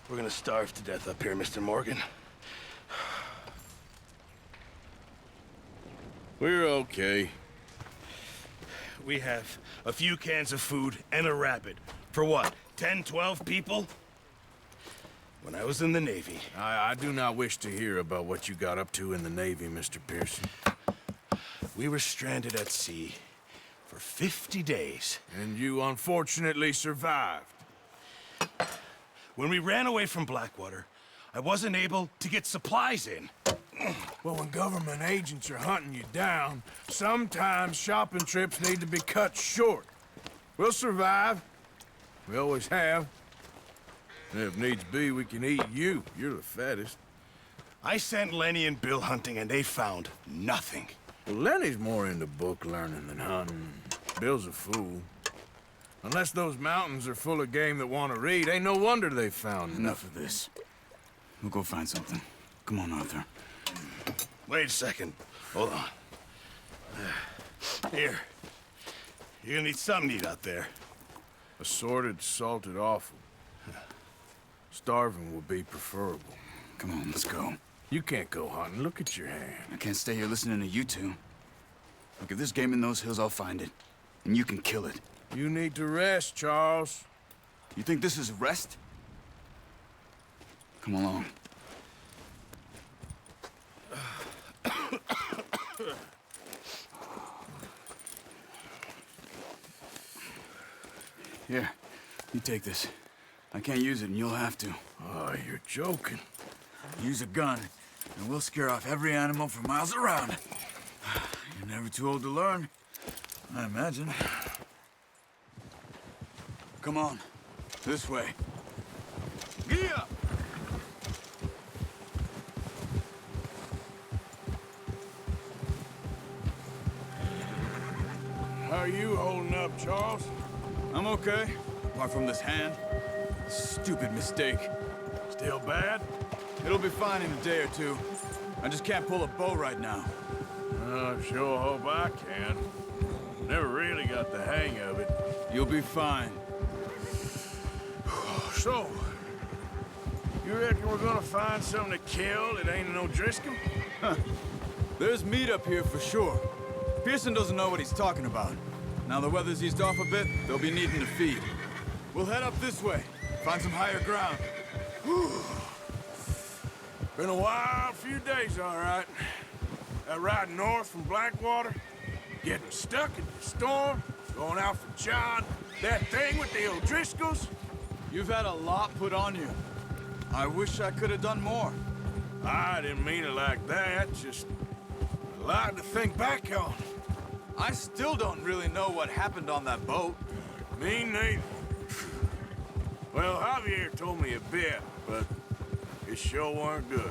We're gonna starve to death up here, Mr. Morgan. We're okay. We have a few cans of food and a rabbit. For what, 10, 12 people? When I was in the Navy... I do not wish to hear about what you got up to in the Navy, Mr. Pearson. We were stranded at sea for 50 days. And you unfortunately survived. When we ran away from Blackwater, I wasn't able to get supplies in. Well, when government agents are hunting you down, sometimes shopping trips need to be cut short. We'll survive. We always have. And if needs be, we can eat you. You're the fattest. I sent Lenny and Bill hunting, and they found nothing. Well, Lenny's more into book learning than hunting. Bill's a fool. Unless those mountains are full of game that want to read, ain't no wonder they found Enough of this. We'll go find something. Come on, Arthur. Wait a second. Hold on. Here. You're gonna need something to eat out there. Assorted, salted offal. Starving will be preferable. Come on, let's go. You can't go hunting. Look at your hand. I can't stay here listening to you two. Look, if there's game in those hills, I'll find it. And you can kill it. You need to rest, Charles. You think this is rest? Come along. Here, you take this. I can't use it, and you'll have to. Oh, you're joking. Use a gun, and we'll scare off every animal for miles around. You're never too old to learn, I imagine. Come on, this way. Yeah! How are you holding up, Charles? I'm okay, apart from this hand. Stupid mistake. Still bad? It'll be fine in a day or two. I just can't pull a bow right now. I sure hope I can. Never really got the hang of it. You'll be fine. So, you reckon we're gonna find something to kill that ain't no Driscoll? There's meat up here for sure. Pearson doesn't know what he's talking about. Now the weather's eased off a bit, they'll be needing to feed. We'll head up this way, find some higher ground. Been a wild few days, all right. That ride north from Blackwater, getting stuck in the storm, going out for John, that thing with the O'Driscolls. You've had a lot put on you. I wish I could have done more. I didn't mean it like that, just a lot to think back on. I still don't really know what happened on that boat. Me neither. Well, Javier told me a bit, but it sure weren't good.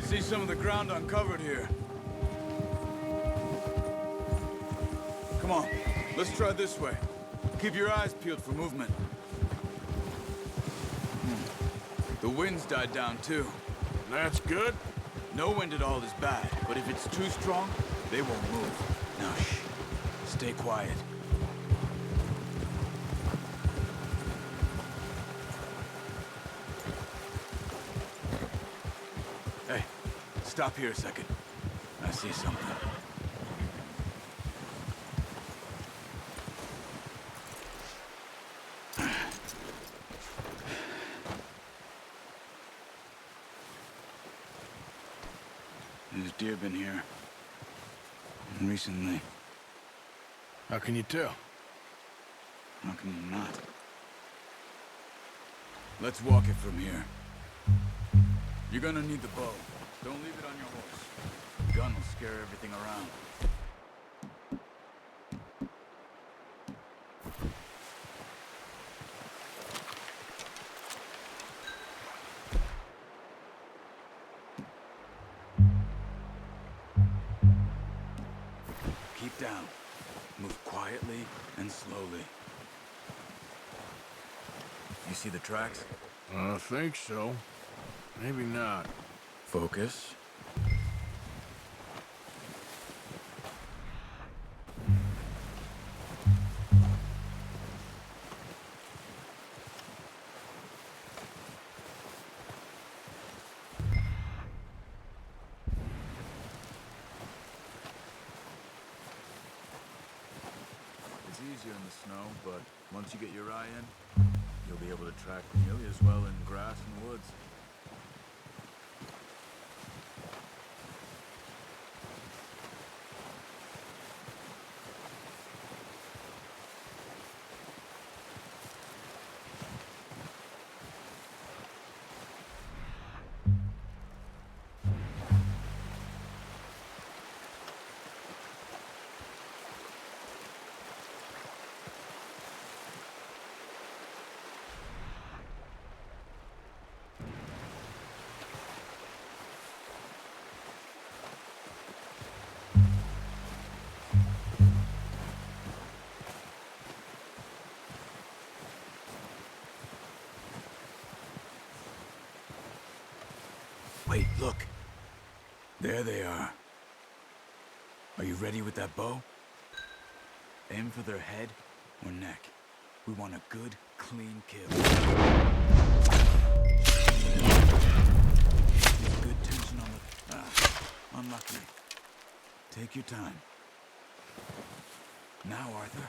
See some of the ground uncovered here. Come on, let's try this way. Keep your eyes peeled for movement. The wind's died down too. That's good. No wind at all is bad, but if it's too strong, they won't move. Now shh, stay quiet. Hey, stop here a second. I see something. There's deer been here. Recently. How can you tell? How can you not? Let's walk it from here. You're gonna need the bow. Don't leave it on your horse. The gun will scare everything around. Keep down. Move quietly and slowly. You see the tracks? I think so. Maybe not. Focus. It's easier in the snow, but once you get your eye in, you'll be able to track nearly as well in grass and woods. Wait, look. There they are. Are you ready with that bow? Aim for their head or neck. We want a good, clean kill. Good tension on the... unlucky. Take your time. Now, Arthur.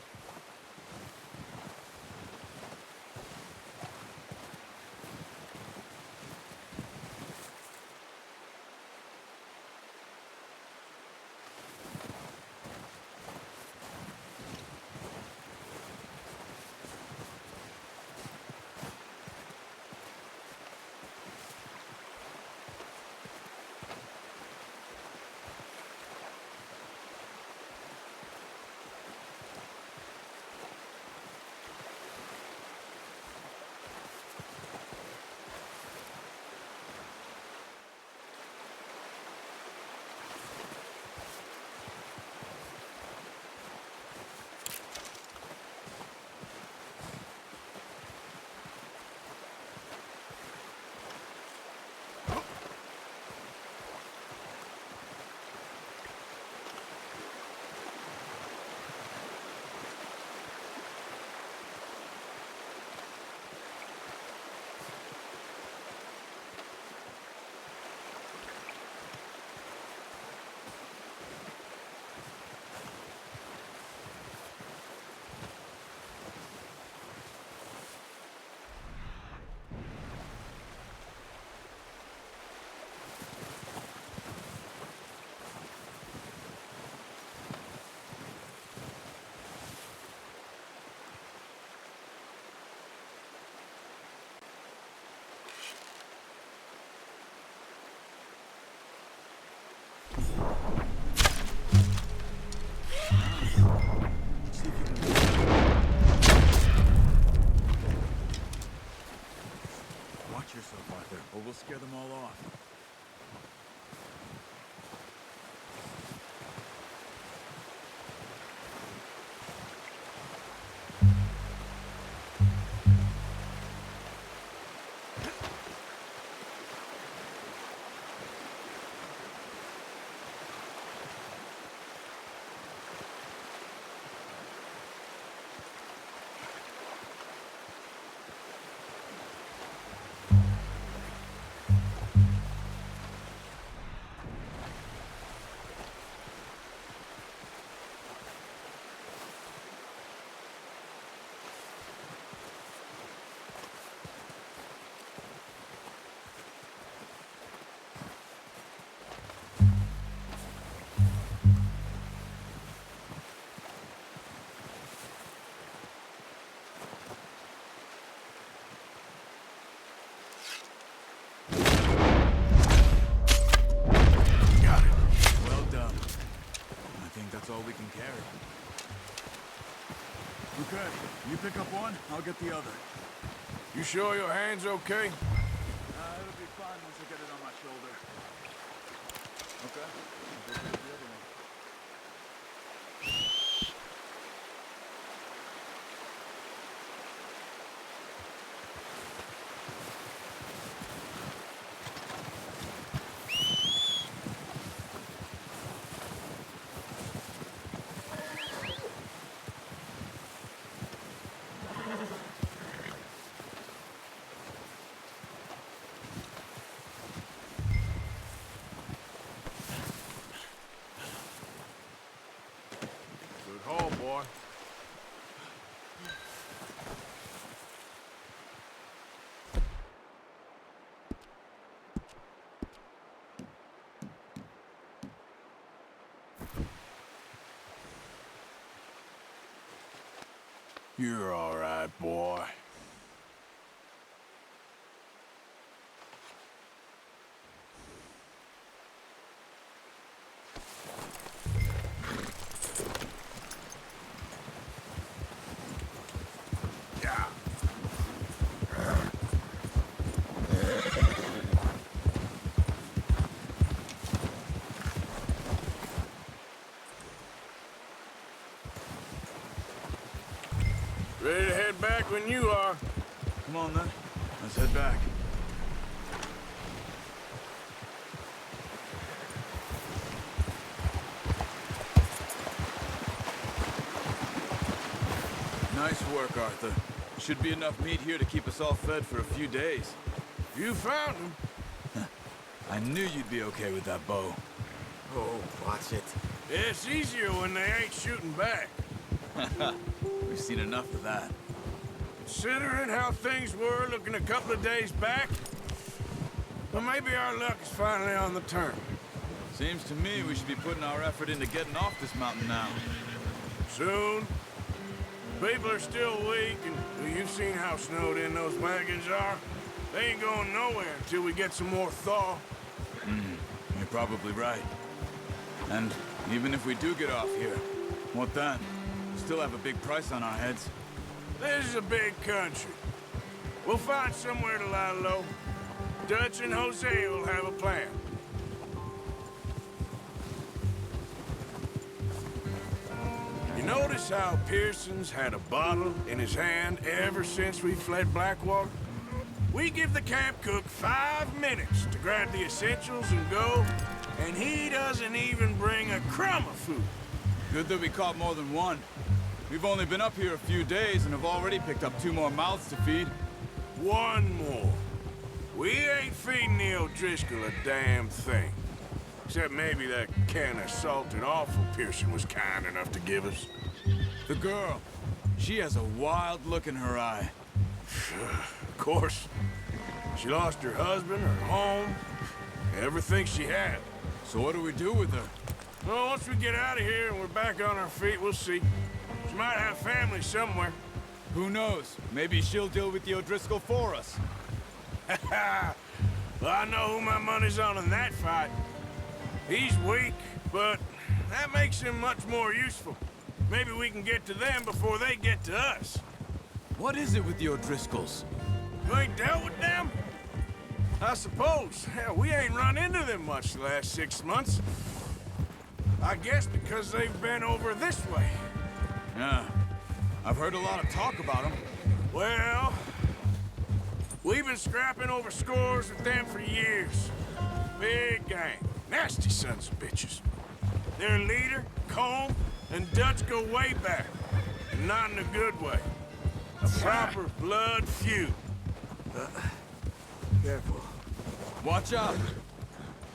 Watch yourself, Arthur, or we'll scare them all off. You pick up one, I'll get the other. You sure your hand's okay? It'll be fine once I get it on my shoulder. Okay. I'll go get the other one. Good haul, boy. You're all right, boy. Yeah. Ready to head back when you are. Come on then. Let's head back. Nice work, Arthur. Should be enough meat here to keep us all fed for a few days. You found him. I knew you'd be okay with that bow. Oh, watch it. It's easier when they ain't shooting back. We've seen enough of that. Considering how things were looking a couple of days back, well, maybe our luck is finally on the turn. Seems to me we should be putting our effort into getting off this mountain now. Soon. People are still weak, and well, you've seen how snowed in those wagons are. They ain't going nowhere until we get some more thaw. You're probably right. And even if we do get off here, what then? We still have a big price on our heads. This is a big country. We'll find somewhere to lie low. Dutch and Jose will have a plan. You notice how Pearson's had a bottle in his hand ever since we fled Blackwater? We give the camp cook 5 minutes to grab the essentials and go, and he doesn't even bring a crumb of food. Good that we caught more than one. We've only been up here a few days and have already picked up 2 more mouths to feed. One more. We ain't feeding the O'Driscoll a damn thing. Except maybe that can of salted offal Pearson was kind enough to give us. The girl, she has a wild look in her eye. Of course. She lost her husband, her home, everything she had. So what do we do with her? Well, once we get out of here and we're back on our feet, we'll see. She might have family somewhere. Who knows? Maybe she'll deal with the O'Driscoll for us. Well, I know who my money's on in that fight. He's weak, but that makes him much more useful. Maybe we can get to them before they get to us. What is it with the O'Driscolls? You ain't dealt with them? I suppose. Hell, we ain't run into them much the last 6 months. I guess because they've been over this way. Yeah, I've heard a lot of talk about them. Well, we've been scrapping over scores with them for years. Big gang. Nasty sons of bitches. Their leader, Combe, and Dutch go way back. And not in a good way. A proper blood feud. Careful. Watch out!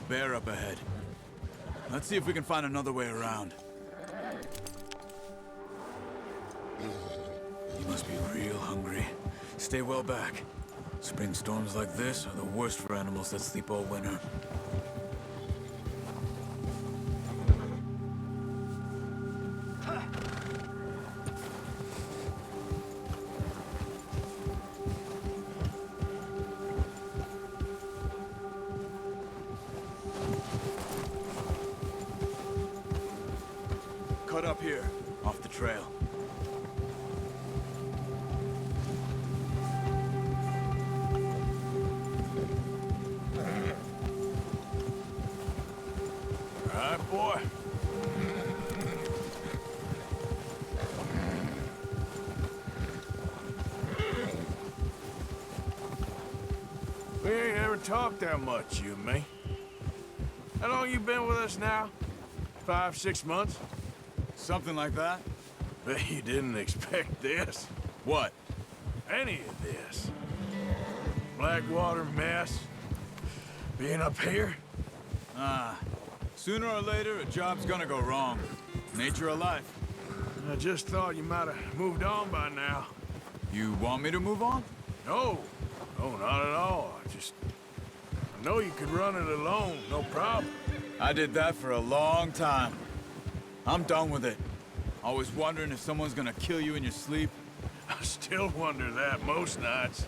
Bear up ahead. Let's see if we can find another way around. You must be real hungry. Stay well back. Spring storms like this are the worst for animals that sleep all winter. Cut up here, off the trail. that, boy. We ain't ever talked that much, you and me. How long you been with us now? 5, 6 months? Something like that? Bet you didn't expect this. What? Any of this. Blackwater mess. Being up here? Sooner or later, a job's gonna go wrong. Nature of life. I just thought you might have moved on by now. You want me to move on? No. No, not at all. I know you could run it alone, no problem. I did that for a long time. I'm done with it. Always wondering if someone's gonna kill you in your sleep. I still wonder that most nights.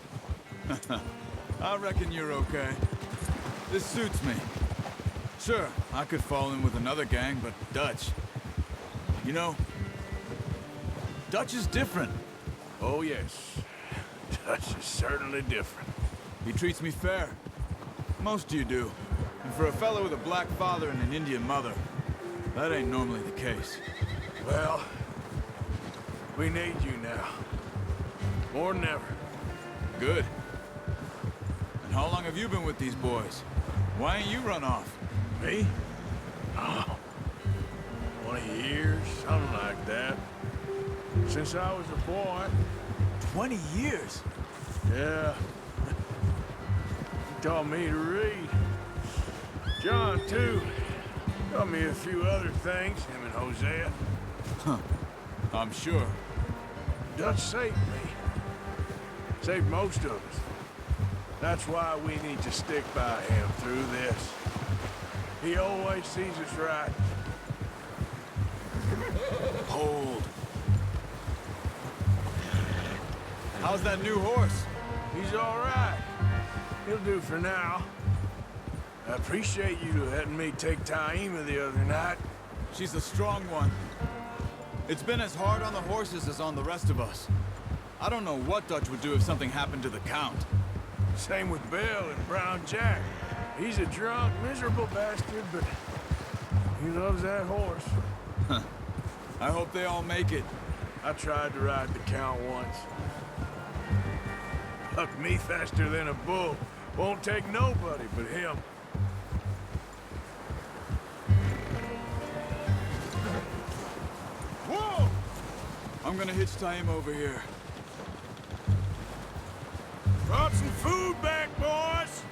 I reckon you're okay. This suits me. Sure, I could fall in with another gang, but Dutch... You know, Dutch is different. Oh, yes. Dutch is certainly different. He treats me fair. Most of you do. And for a fellow with a black father and an Indian mother, that ain't normally the case. Well, we need you now. More than ever. Good. And how long have you been with these boys? Why ain't you run off? Me? Oh, 20 years, something like that. Since I was a boy. 20 years? Yeah. He taught me to read. John, too. Taught me a few other things, him and Hosea. Huh. I'm sure. Dutch saved me. Saved most of us. That's why we need to stick by him through this. He always sees us right. Hold. How's that new horse? He's all right. He'll do for now. I appreciate you letting me take Taima the other night. She's a strong one. It's been as hard on the horses as on the rest of us. I don't know what Dutch would do if something happened to the Count. Same with Bill and Brown Jack. He's a drunk, miserable bastard, but he loves that horse. I hope they all make it. I tried to ride the Count once. Hucked me faster than a bull. Won't take nobody but him. Whoa! I'm gonna hitch Taima over here. Brought some food back, boys!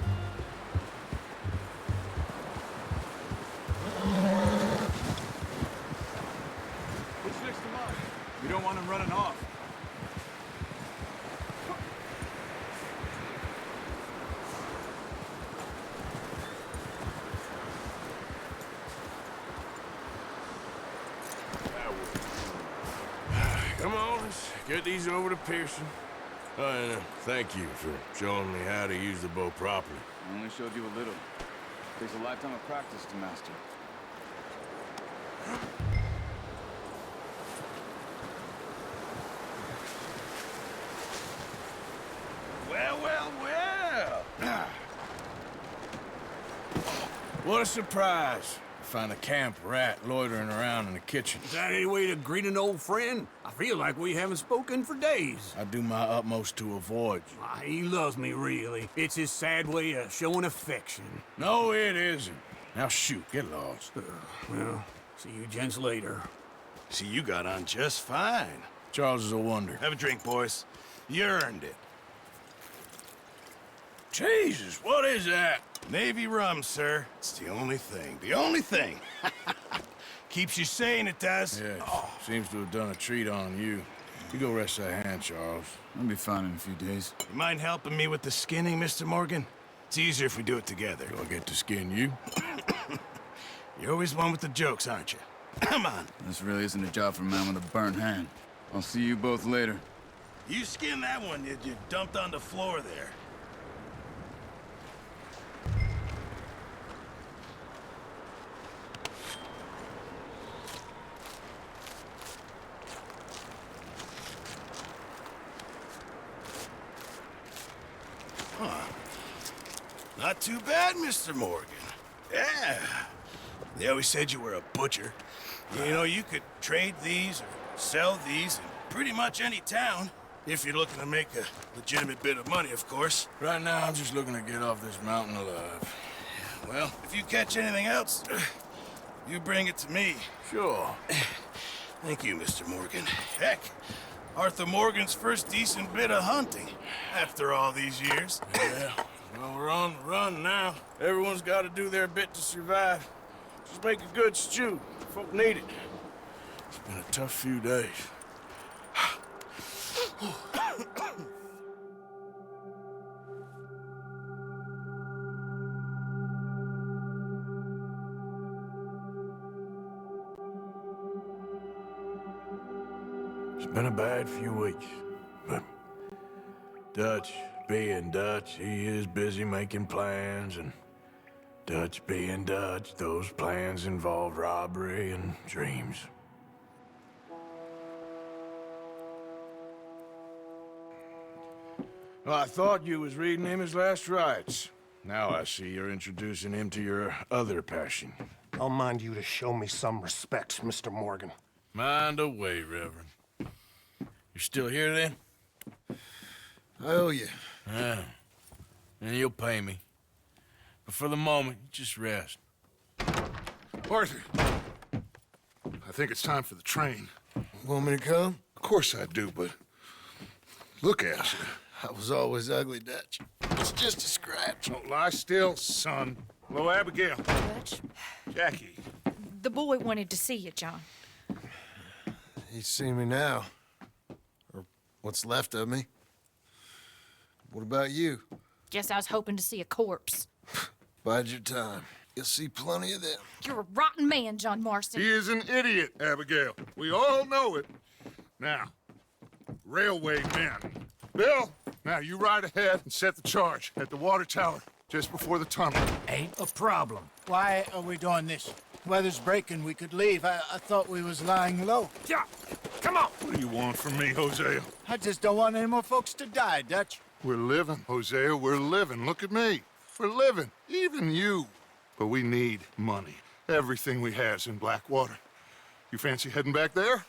Hitch next to mine. We don't want him running off. Come on, let's get these over to Pearson. And thank you for showing me how to use the bow properly. I only showed you a little. Takes a lifetime of practice to master. Well, well, well. What a surprise. Find a camp rat loitering around in the kitchen. Is that any way to greet an old friend? I feel like we haven't spoken for days. I do my utmost to avoid you. He loves me, really. It's his sad way of showing affection. No, it isn't. Now shoot, get lost. Well, see you gents later. See, you got on just fine. Charles is a wonder. Have a drink, boys. You earned it. Jesus, what is that? Navy rum, sir. It's the only thing. The only thing. Keeps you sane, it does. Yes, seems to have done a treat on you. You go rest that hand, Charles. I'll be fine in a few days. You mind helping me with the skinning, Mr. Morgan? It's easier if we do it together. Do I get to skin you? You're always one with the jokes, aren't you? Come on. This really isn't a job for a man with a burnt hand. I'll see you both later. You skin that one you dumped on the floor there. Not too bad, Mr. Morgan. Yeah. They always said you were a butcher. You know, you could trade these or sell these in pretty much any town. If you're looking to make a legitimate bit of money, of course. Right now, I'm just looking to get off this mountain alive. Well, if you catch anything else, you bring it to me. Sure. Thank you, Mr. Morgan. Heck, Arthur Morgan's first decent bit of hunting after all these years. Yeah, well, we're on the run now. Everyone's got to do their bit to survive. Just make a good stew. Folk need it. It's been a tough few days. It's been a bad few weeks, but Dutch being Dutch, he is busy making plans, and Dutch being Dutch, those plans involve robbery and dreams. Well, I thought you was reading him his last rites. Now I see you're introducing him to your other passion. I'll mind you to show me some respect, Mr. Morgan. Mind away, Reverend. You're still here, then? I owe you. Yeah. And you'll pay me. But for the moment, just rest. Arthur, I think it's time for the train. Want me to come? Of course I do, but look at you. I was always ugly, Dutch. It's just a scratch. Don't lie still, son. Hello, Abigail. Dutch, Jackie. the boy wanted to see you, John. He's seen me now. Or what's left of me. What about you? Guess I was hoping to see a corpse. Bide your time. You'll see plenty of them. You're a rotten man, John Marston. He is an idiot, Abigail. We all know it. Now, railway men. Bill, now you ride ahead and set the charge at the water tower just before the tunnel. Ain't a problem. Why are we doing this? Weather's breaking, we could leave. I thought we was lying low. Yeah, come on. What do you want from me, Hosea? I just don't want any more folks to die, Dutch. We're living, Hosea, we're living. Look at me. We're living, even you. But we need money. Everything we have's in Blackwater. You fancy heading back there?